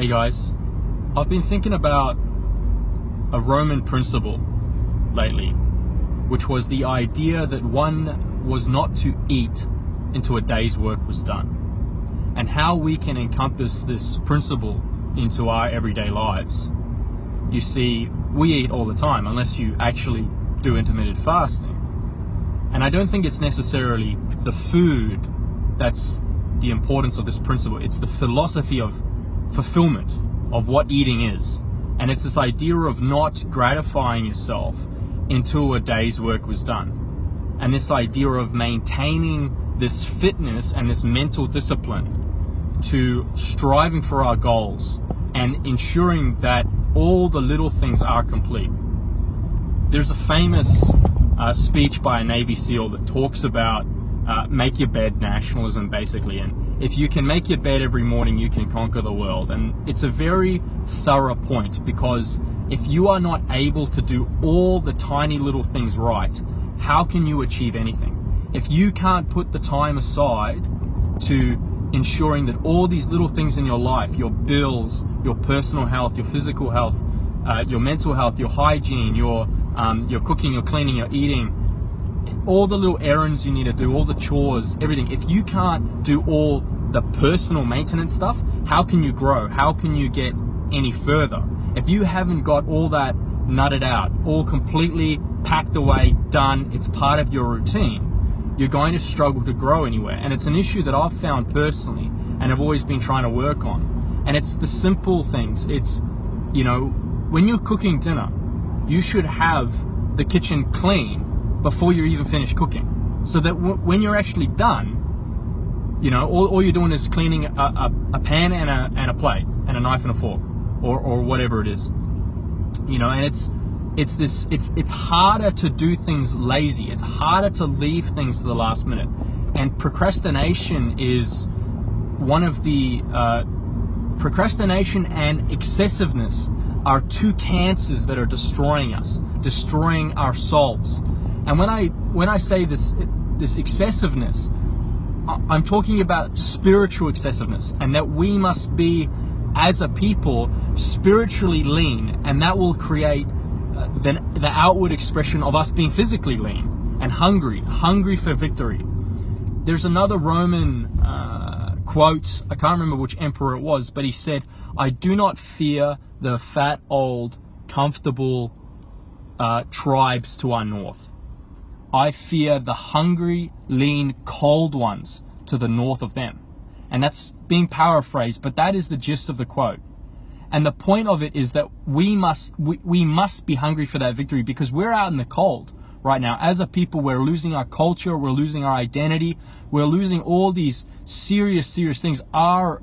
Hey guys, I've been thinking about a Roman principle lately, which was the idea that one was not to eat until a day's work was done, and how we can encompass this principle into our everyday lives. You see, we eat all the time unless you actually do intermittent fasting, and I don't think it's necessarily the food that's the importance of this principle. It's the philosophy of fulfillment of what eating is, and it's this idea of not gratifying yourself until a day's work was done, and this idea of maintaining this fitness and this mental discipline to striving for our goals and ensuring that all the little things are complete. There's a famous speech by a Navy SEAL that talks about make your bed nationalism, basically, and if you can make your bed every morning, you can conquer the world. And it's a very thorough point, because if you are not able to do all the tiny little things right, how can you achieve anything? If you can't put the time aside to ensuring that all these little things in your life, your bills, your personal health, your physical health, your mental health, your hygiene, your cooking, your cleaning, your eating, all the little errands you need to do, all the chores, everything. If you can't do all the personal maintenance stuff, how can you grow? How can you get any further? If you haven't got all that nutted out, all completely packed away, done, it's part of your routine, you're going to struggle to grow anywhere. And it's an issue that I've found personally and I've always been trying to work on. And it's the simple things. It's, you know, when you're cooking dinner, you should have the kitchen clean before you even finish cooking, so that when you're actually done, you know, all you're doing is cleaning a pan and a plate and a knife and a fork, or whatever it is, you know. And it's harder to do things lazy. It's harder to leave things to the last minute, and procrastination is one of the procrastination and excessiveness are two cancers that are destroying us, destroying our souls. And when I say this excessiveness, I'm talking about spiritual excessiveness, and that we must be, as a people, spiritually lean, and that will create the outward expression of us being physically lean and hungry for victory. There's another Roman quote, I can't remember which emperor it was, but he said, "I do not fear the fat, old, comfortable tribes to our north. I fear the hungry, lean, cold ones to the north of them." And that's being paraphrased, but that is the gist of the quote. And the point of it is that we must be hungry for that victory, because we're out in the cold right now. As a people, we're losing our culture, we're losing our identity, we're losing all these serious things. Our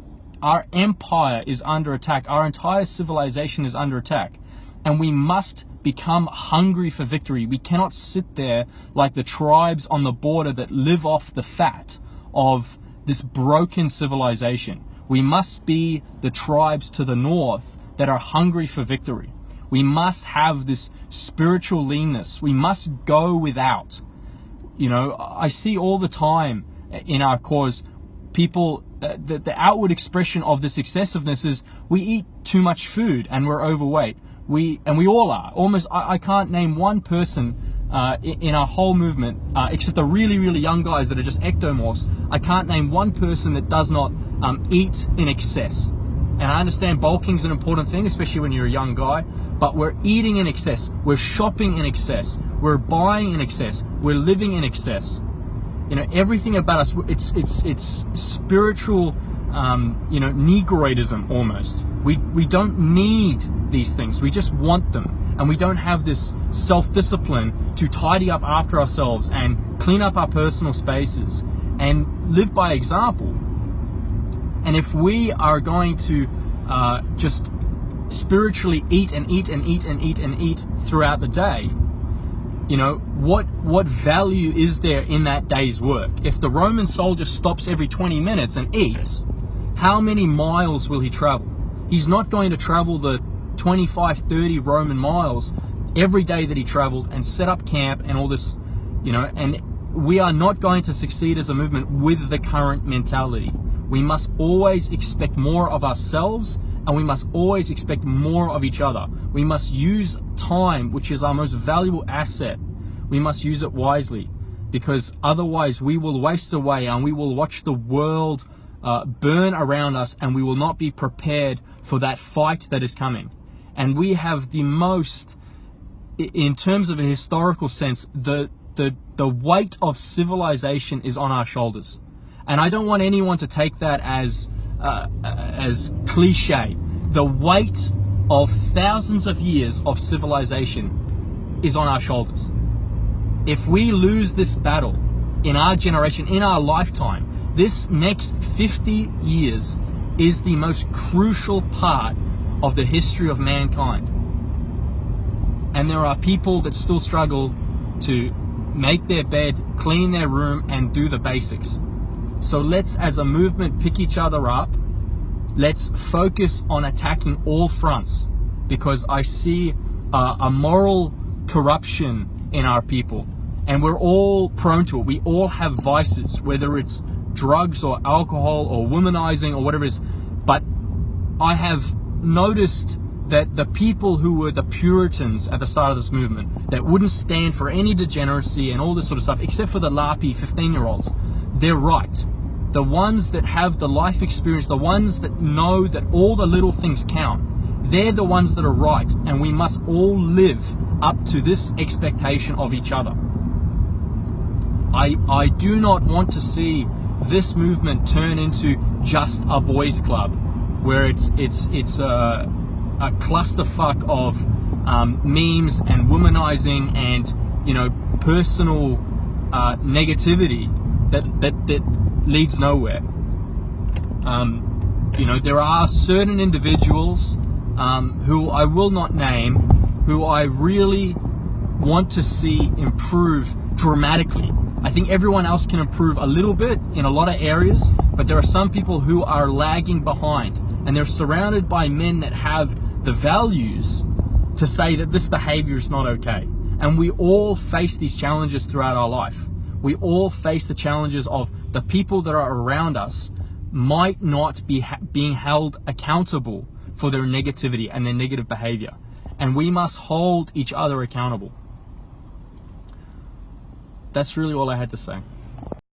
empire is under attack. Our entire civilization is under attack. And we must become hungry for victory. We cannot sit there like the tribes on the border that live off the fat of this broken civilization. We must be the tribes to the north that are hungry for victory. We must have this spiritual leanness. We must go without. You know, I see all the time in our cause, people, the outward expression of this excessiveness is we eat too much food and we're overweight. We all are. Almost, I can't name one person in our whole movement, except the really young guys that are just ectomorphs. I can't name one person that does not eat in excess. And I understand bulking's an important thing, especially when you're a young guy, but we're eating in excess, we're shopping in excess, we're buying in excess, we're living in excess. You know, everything about us, it's spiritual, you know, negroidism almost. We don't need these things, we just want them, and we don't have this self-discipline to tidy up after ourselves and clean up our personal spaces and live by example. And if we are going to just spiritually eat and eat and eat and eat and eat throughout the day, you know, what value is there in that day's work? If the Roman soldier stops every 20 minutes and eats, how many miles will he travel? He's not going to travel the 25, 30 Roman miles every day that he traveled and set up camp and all this, you know. And we are not going to succeed as a movement with the current mentality. We must always expect more of ourselves and we must always expect more of each other. We must use time, which is our most valuable asset. We must use it wisely, because otherwise we will waste away and we will watch the world burn around us, and we will not be prepared for that fight that is coming. And we have the most, in terms of a historical sense, the weight of civilization is on our shoulders. And I don't want anyone to take that as cliche. The weight of thousands of years of civilization is on our shoulders. If we lose this battle in our generation, in our lifetime, this next 50 years is the most crucial part of the history of mankind. And there are people that still struggle to make their bed, clean their room, and do the basics. So let's, as a movement, pick each other up. Let's focus on attacking all fronts, because I see a moral corruption in our people, and we're all prone to it. We all have vices, whether it's drugs or alcohol or womanizing or whatever it is. But I have noticed that the people who were the Puritans at the start of this movement, that wouldn't stand for any degeneracy and all this sort of stuff, except for the larpy 15-year-olds, they're right. The ones that have the life experience, the ones that know that all the little things count, they're the ones that are right, and we must all live up to this expectation of each other. I do not want to see this movement turn into just a boys' club, where it's a clusterfuck of memes and womanizing and, you know, personal negativity that leads nowhere. You know, there are certain individuals who I will not name, who I really want to see improve dramatically. I think everyone else can improve a little bit in a lot of areas, but there are some people who are lagging behind, and they're surrounded by men that have the values to say that this behavior is not okay. And we all face these challenges throughout our life. We all face the challenges of the people that are around us might not be being held accountable for their negativity and their negative behavior. And we must hold each other accountable. That's really all I had to say.